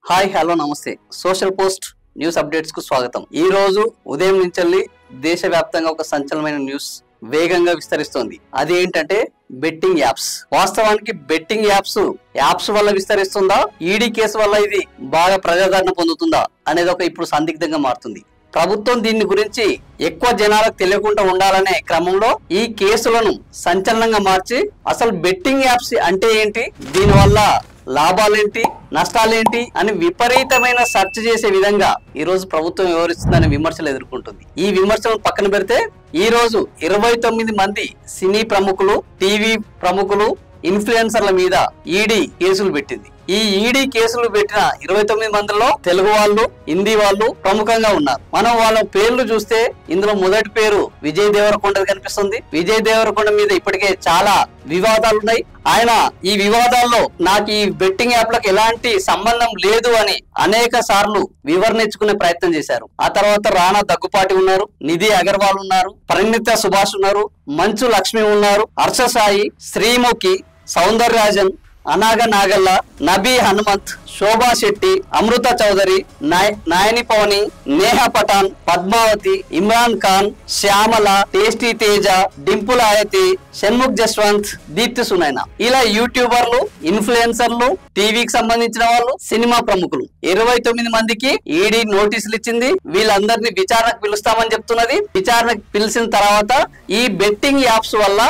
Hi hello నమస్తే social post news updates కు స్వాగతం। ఈ రోజు ఉదయం నుంచి దేశవ్యాప్తంగా ఒక సంచలనమైన న్యూస్ వేగంగా విస్తరిస్తోంది। అది ఏంటంటే బెట్టింగ్ యాప్స్। వాస్తవానికి బెట్టింగ్ యాప్స్ వల్ల విస్తరిస్తుందా, ఈడీ కేసు వల్ల ఇది బాగా ప్రజాదరణ పొందుతుందా అనేది ఒక ఇప్పుడు సందిగ్ధంగా మారుతుంది। ప్రభుత్వం దీని గురించి ఎక్కువ జనాలకు తెలియకుండా ఉండాలనే క్రమంలో ఈ కేసులను సంచలనంగా మార్చి అసలు బెట్టింగ్ యాప్స్ అంటే ఏంటి, దీనివల్ల లాభాలేంటి నష్టాలేంటి అని విపరీతమైన సెర్చ్ చేసే విధంగా ఈ రోజు ప్రభుత్వం వివరిస్తుందనే విమర్శలు ఎదుర్కొంటుంది। ఈ విమర్శలను పక్కన పెడితే ఈ రోజు 29 మంది సినీ ప్రముఖులు, టీవీ ప్రముఖులు, ఇన్ఫ్లుయెన్సర్ల మీద ఈడీ కేసులు పెట్టింది। ఈ ఈడీ కేసులు పెట్టిన 29 మందిలో తెలుగు వాళ్ళు, హిందీ వాళ్ళు ప్రముఖంగా ఉన్నారు। మనం వాళ్ళ పేర్లు చూస్తే ఇందులో మొదటి పేరు విజయ్ దేవరకొండ కనిపిస్తుంది। విజయ్ దేవరకొండ మీద ఇప్పటికే చాలా వివాదాలు ఉన్నాయి। ఆయన ఈ వివాదాల్లో నాకు ఈ బెట్టింగ్ యాప్లకు ఎలాంటి సంబంధం లేదు అని అనేక సార్లు వివరణ ఇచ్చుకునే ప్రయత్నం చేశారు। ఆ తర్వాత రాణా దగ్గుపాటి ఉన్నారు, నిధి అగర్వాల్ ఉన్నారు, పరిణిత సుభాష్ ఉన్నారు, మంచు లక్ష్మి ఉన్నారు, హర్ష సాయి, శ్రీముఖి, సౌందర్యరాజన్, అనాగ నాగల్ల, నబీ హనుమంత్, శోభా శెట్టి, అమృత చౌదరి, నాయని పవని, నేహా పఠాన్, పద్మావతి, ఇమ్రాన్ ఖాన్, శ్యామల, టేస్టీ తేజ, డింపుల్ ఆయతి, షణ్ముఖ్ జస్వంత్, దీప్తి సునైనా, ఇలా యూట్యూబర్లు, ఇన్ఫ్లుయెన్సర్లు, టీవీకి సంబంధించిన వాళ్ళు, సినిమా ప్రముఖులు 29 మందికి ఈడీ నోటీసులు ఇచ్చింది। వీళ్ళందరినీ విచారణకు పిలుస్తామని చెప్తున్నది। విచారణకు పిలిచిన తర్వాత ఈ బెట్టింగ్ యాప్స్ వల్ల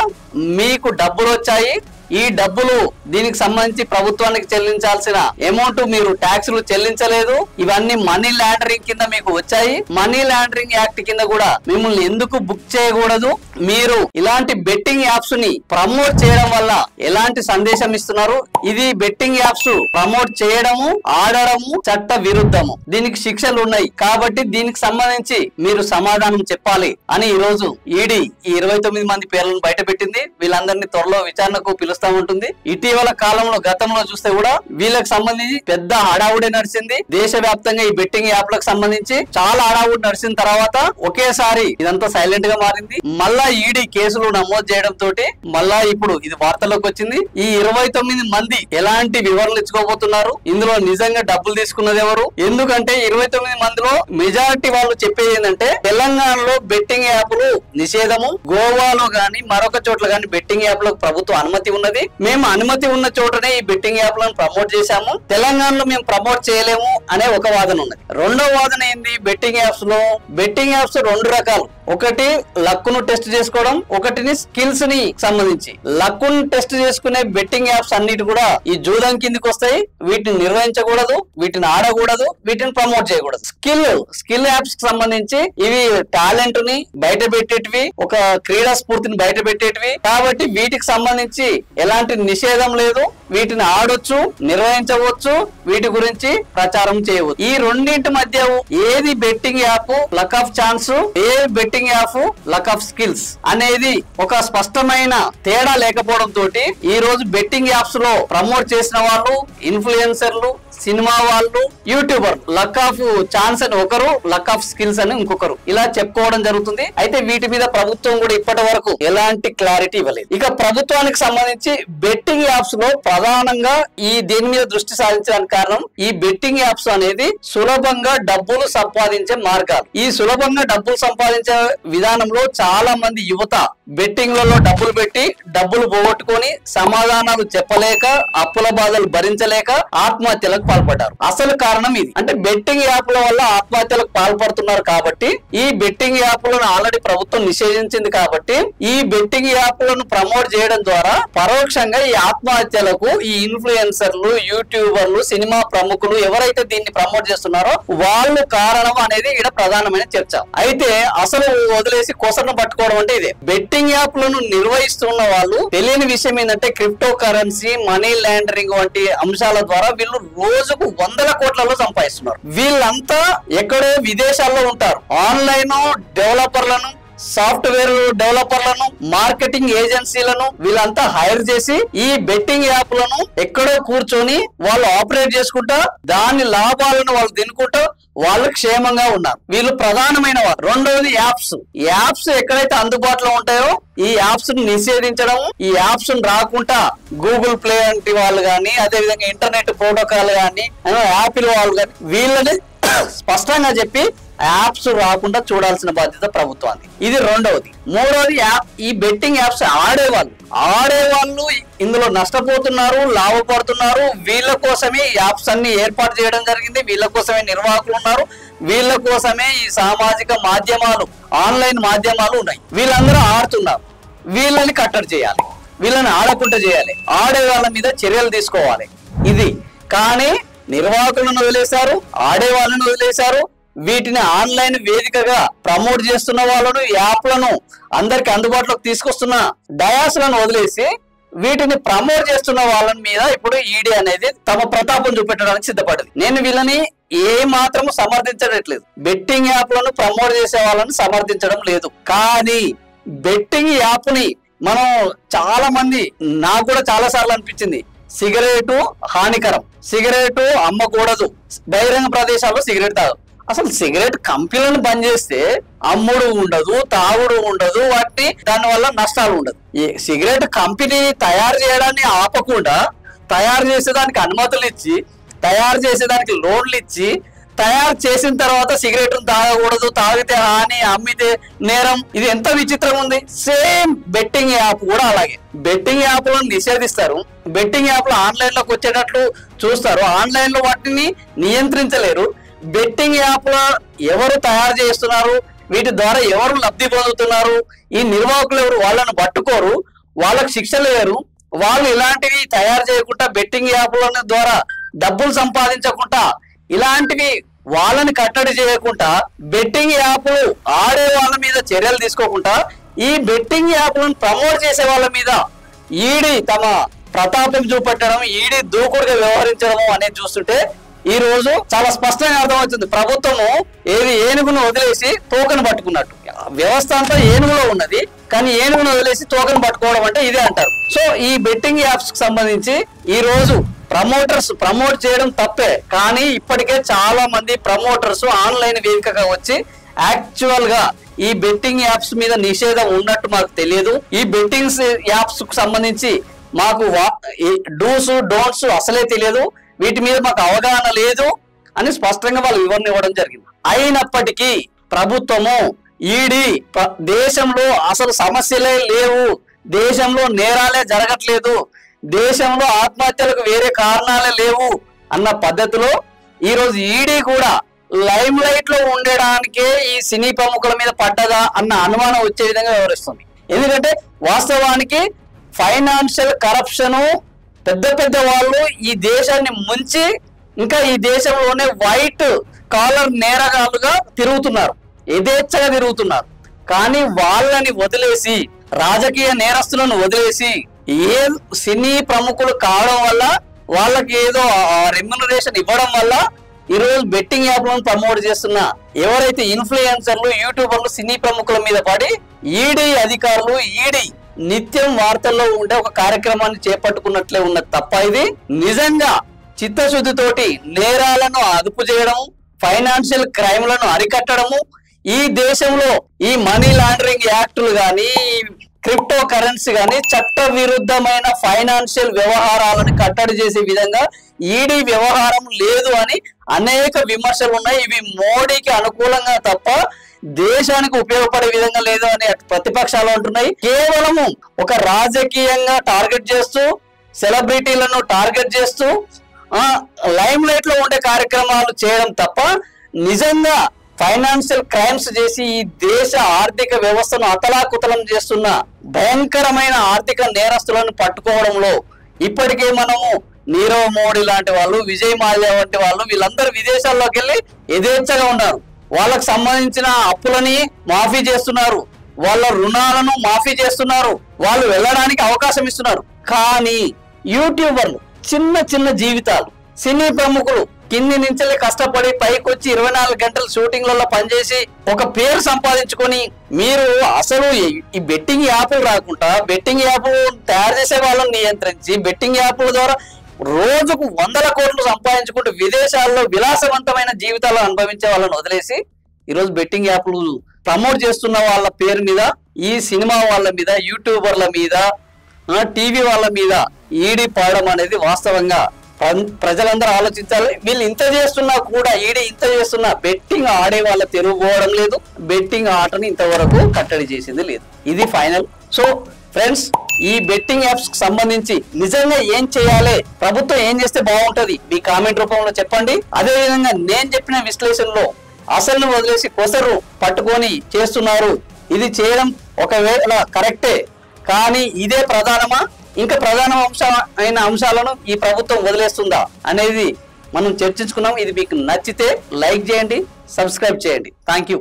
మీకు డబ్బులు వచ్చాయి, ఈ డబ్బులు దీనికి సంబంధించి ప్రభుత్వానికి చెల్లించాల్సిన అమౌంట్ మీరు ట్యాక్సులు చెల్లించలేదు, ఇవన్నీ మనీ లాండరింగ్ కింద మీకు వచ్చాయి, మనీ లాండరింగ్ యాక్ట్ కింద కూడా మిమ్మల్ని ఎందుకు బుక్ చేయకూడదు, మీరు ఇలాంటి బెట్టింగ్ యాప్స్ ని ప్రమోట్ చేయడం వల్ల ఎలాంటి సందేశం ఇస్తున్నారు, ఇది బెట్టింగ్ యాప్స్ ప్రమోట్ చేయడము, ఆడడము చట్ట విరుద్ధము, దీనికి శిక్షలు ఉన్నాయి, కాబట్టి దీనికి సంబంధించి మీరు సమాధానం చెప్పాలి అని ఈ రోజు ఈడీ ఈ 29 మంది పేర్లను బయట పెట్టింది। వీళ్ళందరినీ త్వరలో విచారణకు పిలుస్తా ఉంటుంది। ఇటీవల కాలంలో గతంలో చూస్తే కూడా వీళ్ళకి సంబంధించి పెద్ద హడావుడే నడిచింది। దేశవ్యాప్తంగా ఈ బెట్టింగ్ యాప్లకు సంబంధించి చాలా హడావుడి నడిచిన తర్వాత ఒకేసారి ఇదంతా సైలెంట్ గా మారింది। మళ్ళా ఈడీ కేసులు నమోదు చేయడం తోటి మళ్ళా ఇప్పుడు ఇది వార్తల్లోకి వచ్చింది। ఈ 29 మంది ఎలాంటి వివరణలు ఇచ్చుకోబోతున్నారు, ఇందులో నిజంగా డబ్బులు తీసుకున్నది ఎవరు, ఎందుకంటే 29 మందిలో మెజారిటీ వాళ్ళు చెప్పేది ఏంటంటే తెలంగాణలో బెట్టింగ్ యాప్లు నిషేధము, గోవాలో గాని మరొక చోట్ల గాని బెట్టింగ్ యాప్లకు ప్రభుత్వం అనుమతి ఉన్నది, మేము అనుమతి ఉన్న చోటనే ఈ బెట్టింగ్ యాప్లను ప్రమోట్ చేశాము, తెలంగాణలో మేము ప్రమోట్ చేయలేము అనే ఒక వాదన ఉన్నది। రెండో వాదన ఏంది, బెట్టింగ్ యాప్స్ రెండు రకాలు, ఒకటి లక్కును టెస్ట్ చేసుకోవడం, ఒకటిని స్కిల్స్ ని సంబంధించి। లక్కును టెస్ట్ చేసుకునే బెట్టింగ్ యాప్స్ అన్నిటి కూడా ఈ జూదం కిందికి వస్తాయి, వీటిని నిర్వహించకూడదు, వీటిని ఆడకూడదు, వీటిని ప్రమోట్ చేయకూడదు। స్కిల్ యాప్స్ కి సంబంధించి ఇవి టాలెంట్ ని బయట పెట్టేటివి, ఒక క్రీడా స్ఫూర్తిని బయట పెట్టేటివి, కాబట్టి వీటికి సంబంధించి ఎలాంటి నిషేధం లేదు, వీటిని ఆడొచ్చు, నిర్వహించవచ్చు, వీటి గురించి ప్రచారం చేయవచ్చు। ఈ రెండింటి మధ్య ఏది betting app luck of chance, A betting app luck of skills అనేది ఒక స్పష్టమైన తేడా లేకపోవడం తోటి ఈ రోజు బెట్టింగ్ యాప్స్ లో ప్రమోట్ చేసిన వాళ్ళు, ఇన్ఫ్లుయెన్సర్లు, సినిమా వాళ్ళు, యూట్యూబర్ లక్ ఆఫ్ ఛాన్స్ అని ఒకరు, లక్ ఆఫ్ స్కిల్స్ అని ఇంకొకరు, ఇలా చెప్పుకోవడం జరుగుతుంది। అయితే వీటి మీద ప్రభుత్వం కూడా ఇప్పటి వరకు ఎలాంటి క్లారిటీ ఇవ్వలేదు। ఇక ప్రభుత్వానికి సంబంధించి బెట్టింగ్ యాప్స్ లో ప్రధానంగా ఈ దీని మీద దృష్టి సాధించడానికి కారణం ఈ బెట్టింగ్ యాప్స్ అనేది సులభంగా డబ్బులు సంపాదించే మార్గాలు। ఈ సులభంగా డబ్బులు సంపాదించే విధానంలో చాలా మంది యువత బెట్టింగ్ లలో డబ్బులు పెట్టి డబ్బులు పోగొట్టుకొని సమాధానాలు చెప్పలేక, అప్పుల బాధలు భరించలేక ఆత్మహత్యలకు పాల్పడ్డారు। అసలు కారణం ఇది, అంటే బెట్టింగ్ యాప్ల వల్ల ఆత్మహత్యలకు పాల్పడుతున్నారు కాబట్టి ఈ బెట్టింగ్ యాప్లను ఆల్రెడీ ప్రభుత్వం నిషేధించింది కాబట్టి ఈ బెట్టింగ్ యాప్లను ప్రమోట్ చేయడం ద్వారా పరోక్షంగా ఈ ఆత్మహత్యలకు ఈ ఇన్ఫ్లుయెన్సర్లు, యూట్యూబర్లు, సినిమా ప్రముఖులు ఎవరైతే దీన్ని ప్రమోట్ చేస్తున్నారో వాళ్ళు కారణం అనేది ఇక్కడ ప్రధానమైన చర్చ। అయితే అసలు వదిలేసి కొసను పట్టుకోవడం అంటే ఇదే। బెట్టింగ్ యాప్లను నిర్వహిస్తున్న వాళ్ళు తెలియని విషయం ఏంటంటే క్రిప్టో కరెన్సీ, మనీ లాండరింగ్ వంటి అంశాల ద్వారా వీళ్ళు రోజుకు 100 కోట్లలో సంపాదిస్తున్నారు। వీళ్ళంతా ఎక్కడో విదేశాల్లో ఉంటారు, ఆన్లైన్ డెవలపర్లను సాఫ్ట్వేర్ డెవలపర్లను, మార్కెటింగ్ ఏజెన్సీలను వీళ్ళంతా హైర్ చేసి ఈ బెట్టింగ్ యాప్లను ఎక్కడో కూర్చొని వాళ్ళు ఆపరేట్ చేసుకుంటా దాని లాభాలను వాళ్ళు తినుకుంటూ వాళ్ళు క్షేమంగా ఉన్నారు. వీళ్ళు ప్రధానమైన వారు. రెండవది యాప్స్ ఎక్కడైతే అందుబాటులో ఉంటాయో ఈ యాప్స్ ను నిషేధించడం, ఈ యాప్స్ రాకుండా గూగుల్ ప్లే వంటి వాళ్ళు కానీ, అదే విధంగా ఇంటర్నెట్ ప్రోటోకాల్ కానీ, యాపిల్ వాళ్ళు కానీ వీళ్ళని స్పష్టంగా చెప్పి యాప్స్ రాకుండా చూడాల్సిన బాధ్యత ప్రభుత్వానికి. ఇది రెండవది. మూడవది ఈ బెట్టింగ్ యాప్స్ ఆడేవాళ్ళు ఇందులో నష్టపోతున్నారు, లాభపడుతున్నారు. వీళ్ళ కోసమే ఈ యాప్స్ అన్ని ఏర్పాటు చేయడం జరిగింది. వీళ్ళ కోసమే నిర్వాహకులు ఉన్నారు. వీళ్ళ కోసమే ఈ సామాజిక మాధ్యమాలు, ఆన్లైన్ మాధ్యమాలు ఉన్నాయి. వీళ్ళందరూ ఆడుతున్నారు. వీళ్ళని కట్టడి చేయాలి, వీళ్ళని ఆడకుండా చేయాలి, ఆడే వాళ్ళ మీద చర్యలు తీసుకోవాలి. ఇది కానీ నిర్వాహకులను వదిలేశారు, ఆడే వాళ్ళను వదిలేశారు. వీటిని ఆన్లైన్ వేదికగా ప్రమోట్ చేస్తున్న వాళ్ళను, యాప్లను అందరికి అందుబాటులోకి తీసుకొస్తున్న డయాస్లను వదిలేసి వీటిని ప్రమోట్ చేస్తున్న వాళ్ళ మీద ఇప్పుడు ఈడీ అనేది తమ ప్రతాపం చూపెట్టడానికి సిద్ధపడింది. నేను వీళ్ళని ఏ మాత్రము సమర్థించట్లేదు. బెట్టింగ్ యాప్లను ప్రమోట్ చేసే వాళ్ళని సమర్థించడం లేదు. కానీ బెట్టింగ్ యాప్ ని మనం చాలా మంది, నాకు కూడా చాలా సార్లు అనిపించింది, సిగరెట్ హానికరం, సిగరెట్ అమ్మకూడదు, బహిరంగ ప్రదేశాల్లో సిగరెట్ తాగదు. అసలు సిగరెట్ కంపెనీలను బంద్ చేస్తే అమ్ముడు ఉండదు, తాగుడు ఉండదు, వాటిని దానివల్ల నష్టాలు ఉండదు. ఈ సిగరెట్ కంపెనీ తయారు చేయడాన్ని ఆపకుండా తయారు చేసేదానికి అనుమతులు ఇచ్చి, తయారు చేసేదానికి లోన్లు ఇచ్చి, తయారు చేసిన తర్వాత సిగరెట్ తాగకూడదు, తాగితే హాని, అమ్మితే నేరం. ఇది ఎంత విచిత్రం ఉంది. సేమ్ బెట్టింగ్ యాప్ కూడా అలాగే. బెట్టింగ్ యాప్లను నిషేధిస్తారు, బెట్టింగ్ యాప్లు ఆన్లైన్ లోకి వచ్చేటట్లు చూస్తారు, ఆన్లైన్ లో వాటిని నియంత్రించలేరు. బెట్టింగ్ యాప్ లో ఎవరు తయారు చేస్తున్నారు, వీటి ద్వారా ఎవరు లబ్ధి పొందుతున్నారు, ఈ నిర్వాహకులు ఎవరు, వాళ్ళను పట్టుకోరు, వాళ్ళకి శిక్షలు వేరు. వాళ్ళు ఇలాంటివి తయారు చేయకుండా, బెట్టింగ్ యాప్ల ద్వారా డబ్బులు సంపాదించకుండా, ఇలాంటివి వాళ్ళని కట్టడి చేయకుండా, బెట్టింగ్ యాప్లు ఆడే వాళ్ళ మీద చర్యలు తీసుకోకుండా, ఈ బెట్టింగ్ యాప్లను ప్రమోట్ చేసే వాళ్ళ మీద ఈడీ తమ ప్రతాపం చూపెట్టడం, ఈడీ దూకుడుగా వ్యవహరించడం అనేది చూస్తుంటే ఈ రోజు చాలా స్పష్టంగా అర్థమవుతుంది. ప్రభుత్వము ఏనుగును వదిలేసి తోకను పట్టుకున్నట్టు. వ్యవస్థ అంతా ఏనుగులో ఉన్నది, కానీ ఏనుగును వదిలేసి తోకను పట్టుకోవడం అంటే ఇదే అంటారు. సో ఈ బెట్టింగ్ యాప్స్ కి సంబంధించి ఈ రోజు ప్రమోట్ చేయడం తప్పే, కానీ ఇప్పటికే చాలా మంది ప్రమోటర్స్ ఆన్లైన్ వేదికగా వచ్చి యాక్చువల్ గా ఈ బెట్టింగ్ యాప్స్ మీద నిషేధం ఉన్నట్టు మాకు తెలియదు, ఈ బెట్టింగ్ యాప్స్ కు సంబంధించి మాకు డూస్ డోంట్స్ అసలే తెలియదు, వీటి మీద మాకు అవగాహన లేదు అని స్పష్టంగా వాళ్ళు వివరణ ఇవ్వడం జరిగింది. అయినప్పటికీ ప్రభుత్వము, ఈడీ దేశంలో అసలు సమస్యలే లేవు, దేశంలో నేరాలే జరగట్లేదు, దేశంలో ఆత్మహత్యలకు వేరే కారణాలే లేవు అన్న పద్ధతిలో ఈరోజు ఈడీ కూడా లైమ్ లైట్ లో ఉండడానికే ఈ సినీ ప్రముఖుల మీద పడ్డదా అన్న అనుమానం వచ్చే విధంగా వ్యవహరిస్తుంది. ఎందుకంటే వాస్తవానికి ఫైనాన్షియల్ కరప్షను పెద్ద వాళ్ళు ఈ దేశాన్ని ముంచి ఇంకా ఈ దేశంలోనే వైట్ కాలర్ నేరగాళ్ళుగా తిరుగుతున్నారు, యథేచ్ఛగా తిరుగుతున్నారు. కానీ వాళ్ళని వదిలేసి, రాజకీయ నేరస్తులను వదిలేసి, ఏ సినీ ప్రముఖులు కావడం వల్ల, వాళ్ళకి ఏదో రెమ్యునరేషన్ ఇవ్వడం వల్ల ఈరోజు బెట్టింగ్ యాప్లను ప్రమోట్ చేస్తున్న ఎవరైతే ఇన్ఫ్లుయెన్సర్లు, యూట్యూబర్లు, సినీ ప్రముఖుల మీద పడి ఈడీ అధికారులు, ఈడీ నిత్యం వార్తల్లో ఉండే ఒక కార్యక్రమాన్ని చేపట్టుకున్నట్లే ఉన్నది తప్ప ఇది నిజంగా చిత్తశుద్ధితోటి నేరాలను అదుపు చేయడం, ఫైనాన్షియల్ క్రైమ్లను అరికట్టడము, ఈ దేశంలో ఈ మనీ లాండరింగ్ యాక్టులు కానీ, క్రిప్టో కరెన్సీ కానీ, చట్ట విరుద్ధమైన ఫైనాన్షియల్ వ్యవహారాలను కట్టడి చేసే విధంగా ఈడీ వ్యవహారం లేదు అని అనేక విమర్శలు ఉన్నాయి. ఇవి మోడీకి అనుకూలంగా తప్ప దేశానికి ఉపయోగపడే విధంగా లేదు అని ప్రతిపక్షాలు అంటున్నాయి. కేవలము ఒక రాజకీయంగా టార్గెట్ చేస్తూ, సెలబ్రిటీలను టార్గెట్ చేస్తూ లైమ్ లైట్ లో ఉండే కార్యక్రమాలు చేయడం తప్ప నిజంగా ఫైనాన్షియల్ క్రైమ్స్ చేసి ఈ దేశ ఆర్థిక వ్యవస్థను అతలాకుతలం చేస్తున్న భయంకరమైన ఆర్థిక నేరస్తులను పట్టుకోవడంలో ఇప్పటికే మనము నీరవ్ మోడీ లాంటి వాళ్ళు, విజయ్ మాల్యా వంటి వాళ్ళు, వీళ్ళందరూ విదేశాల్లోకి వెళ్ళి యథేచ్ఛగా ఉన్నారు. వాళ్ళకు సంబంధించిన అప్పులని మాఫీ చేస్తున్నారు, వాళ్ళ రుణాలను మాఫీ చేస్తున్నారు, వాళ్ళు వెళ్ళడానికి అవకాశం ఇస్తున్నారు. కానీ యూట్యూబర్లు, చిన్న జీవితాలు, సినీ ప్రముఖులు కింది నుంచి కష్టపడి పైకి వచ్చి 24 గంటలు షూటింగ్లలో పనిచేసి ఒక పేరు సంపాదించుకొని మీరు అసలు ఈ బెట్టింగ్ యాప్లు రాకుండా బెట్టింగ్ యాప్ తయారు చేసే వాళ్ళని నియంత్రించి బెట్టింగ్ యాప్ల ద్వారా రోజుకు 100 కోట్లు సంపాదించుకుంటూ విదేశాల్లో విలాసవంతమైన జీవితాలు అనుభవించే వాళ్ళని వదిలేసి ఈరోజు బెట్టింగ్ యాప్లు ప్రమోట్ చేస్తున్న వాళ్ళ పేరు మీద ఈ సినిమా వాళ్ళ మీద యూట్యూబర్ల మీద టీవీ వాళ్ళ మీద ఈడీ పడడం అనేది వాస్తవంగా ప్రజలందరూ ఆలోచించాలి. వీళ్ళు ఇంత చేస్తున్నా కూడా ఈడీ ఇంత చేస్తున్నా బెట్టింగ్ ఆడే వాళ్ళ తెరువు పోవడం లేదు. బెట్టింగ్ ఆటని ఇంతవరకు కట్టడి చేసింది లేదు. ఇది ఫైనల్. సో ఫ్రెండ్స్, ఈ బెట్టింగ్ యాప్స్ కి సంబంధించి నిజంగా ఏం చేయాలి, ప్రభుత్వం ఏం చేస్తే బాగుంటది, మీ కామెంట్ రూపంలో చెప్పండి. అదే విధంగా నేను చెప్పిన విశ్లేషణలో అసలు వదిలేసి కొసరు పట్టుకొని చేస్తున్నారు, ఇది చేయడం ఒకవేళ కరెక్టే, కానీ ఇదే ప్రధానమా, ఇంకా ప్రధాన అయిన అంశాలను ఈ ప్రభుత్వం వదిలేస్తుందా అనేది మనం చర్చించుకున్నాం. ఇది మీకు నచ్చితే లైక్ చేయండి, సబ్స్క్రైబ్ చేయండి. Thank you.